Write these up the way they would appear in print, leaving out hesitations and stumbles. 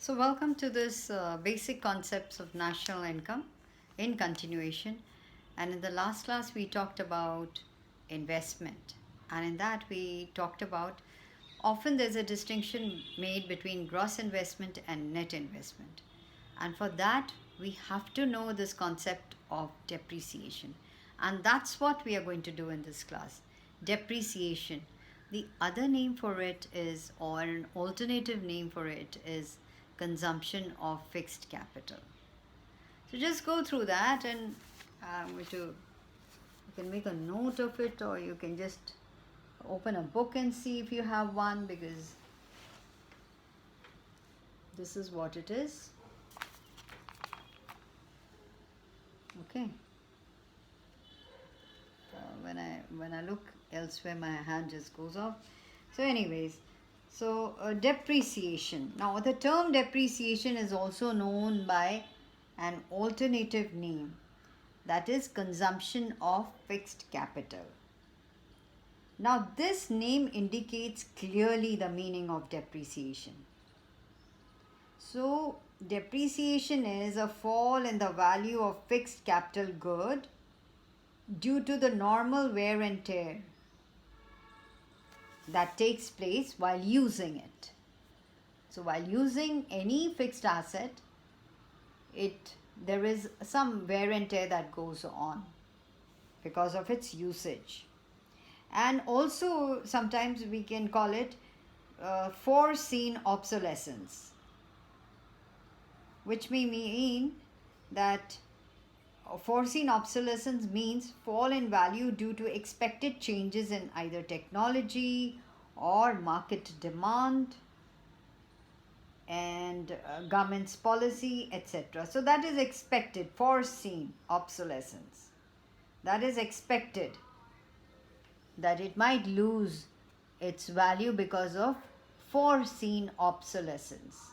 So, welcome to this basic concepts of national income in continuation. And in the last class, we talked about investment. And in that, we talked about often there's a distinction made between gross investment and net investment. And for that, we have to know this concept of depreciation. And that's what we are going to do in this class. Depreciation. The other name for it is, or an alternative name for it is, consumption of fixed capital. So just go through that, and I'm going to, you can make a note of it, or you can just open a book and see if you have one, because this is what it is. Okay. When I look elsewhere, my hand just goes off. So anyways, depreciation. Now, the term depreciation is also known by an alternative name, that is consumption of fixed capital. Now, this name indicates clearly the meaning of depreciation. So, depreciation is a fall in the value of fixed capital good due to the normal wear and tear that takes place while using it. So while using any fixed asset, there is some wear and tear that goes on because of its usage. And also sometimes we can call it foreseen obsolescence, which may mean that foreseen obsolescence means fall in value due to expected changes in either technology or market demand and government's policy, etc. So that is expected, foreseen obsolescence. That is expected, that it might lose its value because of foreseen obsolescence.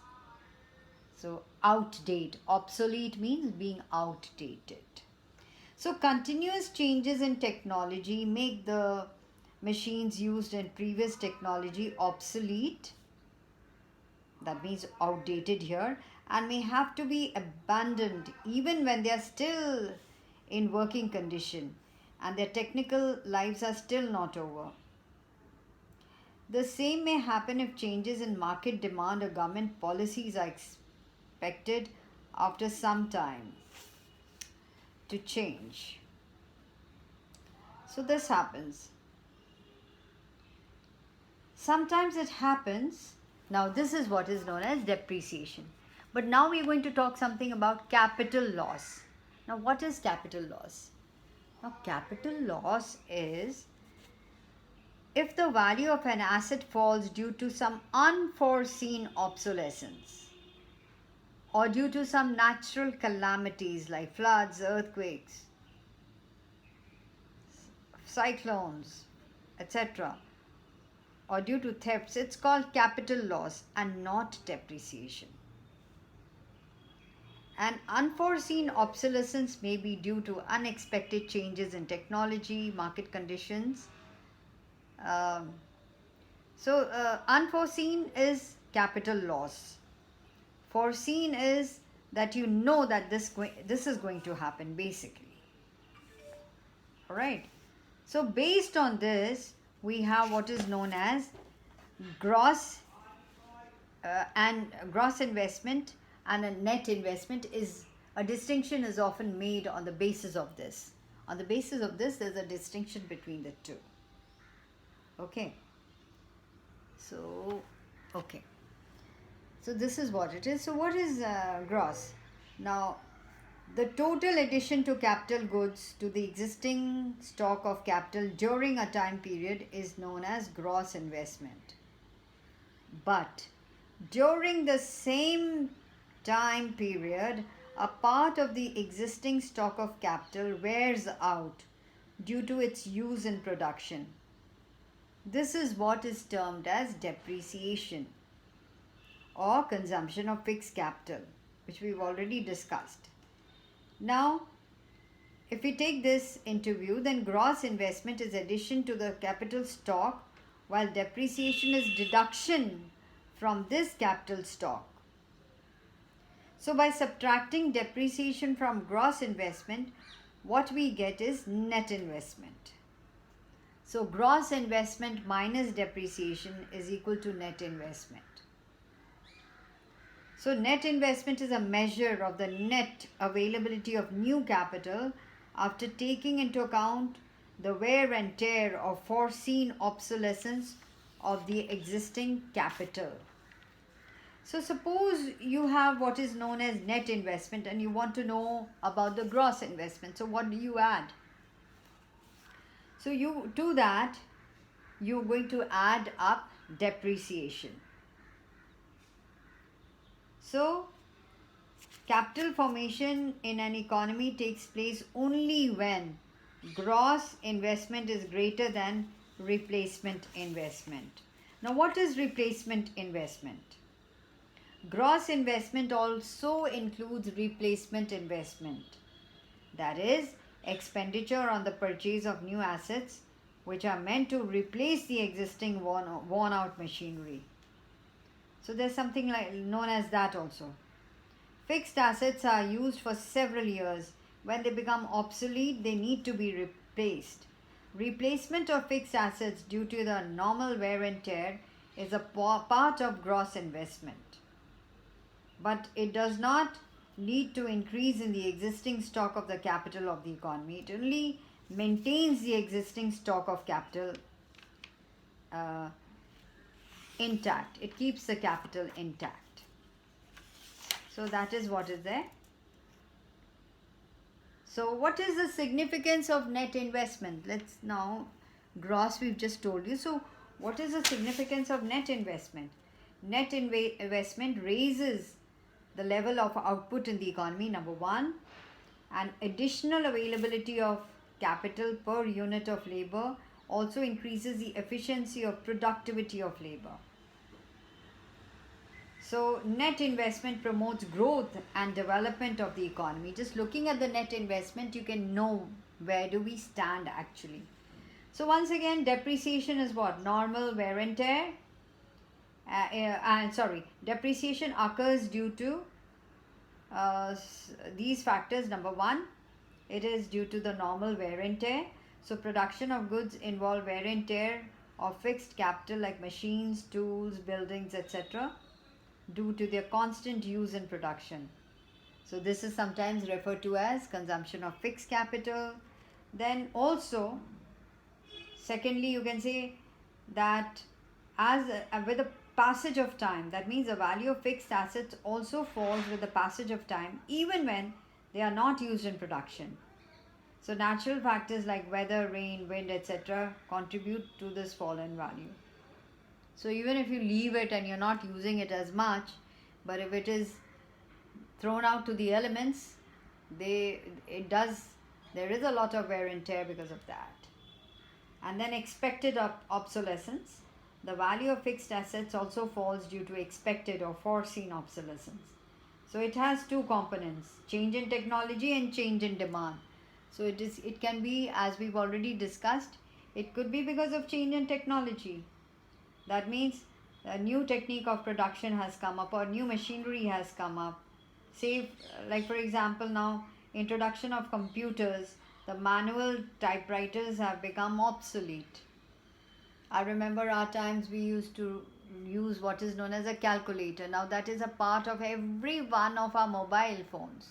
So outdate, obsolete means being outdated. So continuous changes in technology make the machines used in previous technology obsolete, that means outdated here, and may have to be abandoned even when they are still in working condition and their technical lives are still not over. The same may happen if changes in market demand or government policies are expected after some time to change. So this happens. Sometimes it happens. Now this is what is known as depreciation. But now we are going to talk something about capital loss. Now what is capital loss? Now capital loss is if the value of an asset falls due to some unforeseen obsolescence or due to some natural calamities like floods, earthquakes, cyclones, etc., or due to thefts, it's called capital loss and not depreciation. And unforeseen obsolescence may be due to unexpected changes in technology, market conditions. Unforeseen is capital loss. Foreseen is that you know that this is going to happen, basically. All right. So based on this, we have what is known as gross investment and a net investment. Is a distinction is often made on the basis of this. On the basis of this, there's a distinction between the two. Okay. So this is what it is. So what is gross? Now, the total addition to capital goods to the existing stock of capital during a time period is known as gross investment. But during the same time period, a part of the existing stock of capital wears out due to its use in production. This is what is termed as depreciation or consumption of fixed capital, which we've already discussed. Now, if we take this into view, then gross investment is addition to the capital stock, while depreciation is deduction from this capital stock. So by subtracting depreciation from gross investment, what we get is net investment. So gross investment minus depreciation is equal to net investment. So net investment is a measure of the net availability of new capital after taking into account the wear and tear or foreseen obsolescence of the existing capital. So suppose you have what is known as net investment and you want to know about the gross investment. So what do you add? So you do that, you're going to add up depreciation. So capital formation in an economy takes place only when gross investment is greater than replacement investment. Now, what is replacement investment? Gross investment also includes replacement investment. That is, expenditure on the purchase of new assets which are meant to replace the existing worn out machinery. So there's something like known as that also. Fixed assets are used for several years. When they become obsolete, they need to be replaced. Replacement of fixed assets due to the normal wear and tear is a part of gross investment. But it does not lead to increase in the existing stock of the capital of the economy. It only maintains the existing stock of capital intact. It keeps the capital intact. So that is what is there. So what is the significance of net investment? Let's now, gross we've just told you. So what is the significance of net investment? Net investment raises the level of output in the economy, number one, and additional availability of capital per unit of labor also increases the efficiency of productivity of labor. So net investment promotes growth and development of the economy. Just looking at the net investment, you can know where do we stand actually. So once again, depreciation is what? Normal wear and tear. Depreciation occurs due to these factors. Number one, it is due to the normal wear and tear. So production of goods involve wear and tear of fixed capital like machines, tools, buildings, etc. due to their constant use in production. So this is sometimes referred to as consumption of fixed capital. Then also, secondly, you can say that as with the passage of time, that means the value of fixed assets also falls with the passage of time even when they are not used in production. So natural factors like weather, rain, wind, etc. contribute to this fall in value. So even if you leave it and you're not using it as much, but if it is thrown out to the elements, there is a lot of wear and tear because of that. And then expected obsolescence. The value of fixed assets also falls due to expected or foreseen obsolescence. So it has two components, change in technology and change in demand. So it can be, as we've already discussed, it could be because of change in technology. That means a new technique of production has come up or new machinery has come up. Say, like for example, now introduction of computers, the manual typewriters have become obsolete. I remember our times we used to use what is known as a calculator. Now that is a part of every one of our mobile phones.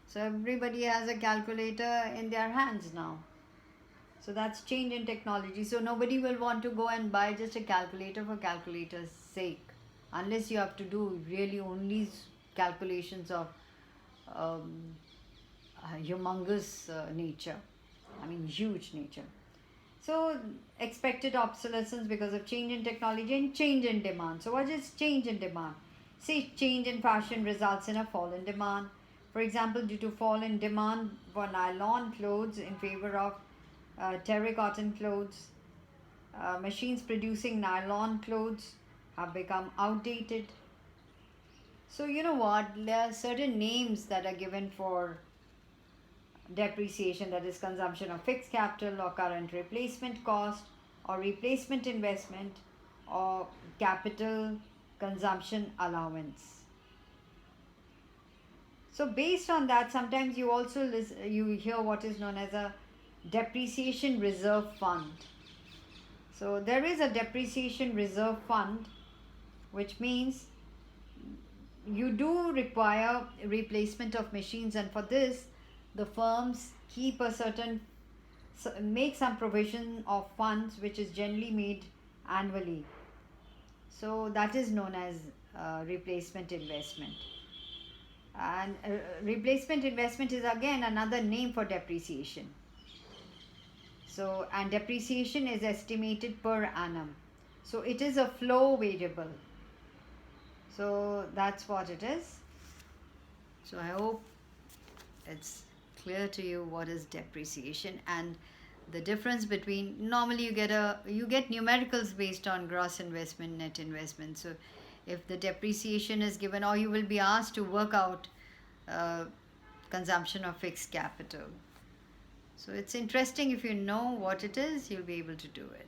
So everybody has a calculator in their hands now. So that's change in technology. So nobody will want to go and buy just a calculator for calculator's sake, unless you have to do really only calculations of humongous nature. I mean huge nature. So expected obsolescence because of change in technology and change in demand. So what is change in demand? Say change in fashion results in a fall in demand. For example, due to fall in demand for nylon clothes in favor of terracotta clothes, machines producing nylon clothes have become outdated. So you know what, there are certain names that are given for depreciation, that is consumption of fixed capital or current replacement cost or replacement investment or capital consumption allowance. So based on that, sometimes you also you hear what is known as a depreciation reserve fund. So there is a depreciation reserve fund, which means you do require replacement of machines, and for this the firms keep a certain make some provision of funds which is generally made annually. So that is known as replacement investment. And replacement investment is again another name for depreciation. So, and depreciation is estimated per annum. So it is a flow variable. So that's what it is. So I hope it's clear to you what is depreciation and the difference between, normally you get numericals based on gross investment, net investment. So if the depreciation is given, or you will be asked to work out uh, consumption of fixed capital. So it's interesting. If you know what it is, you'll be able to do it.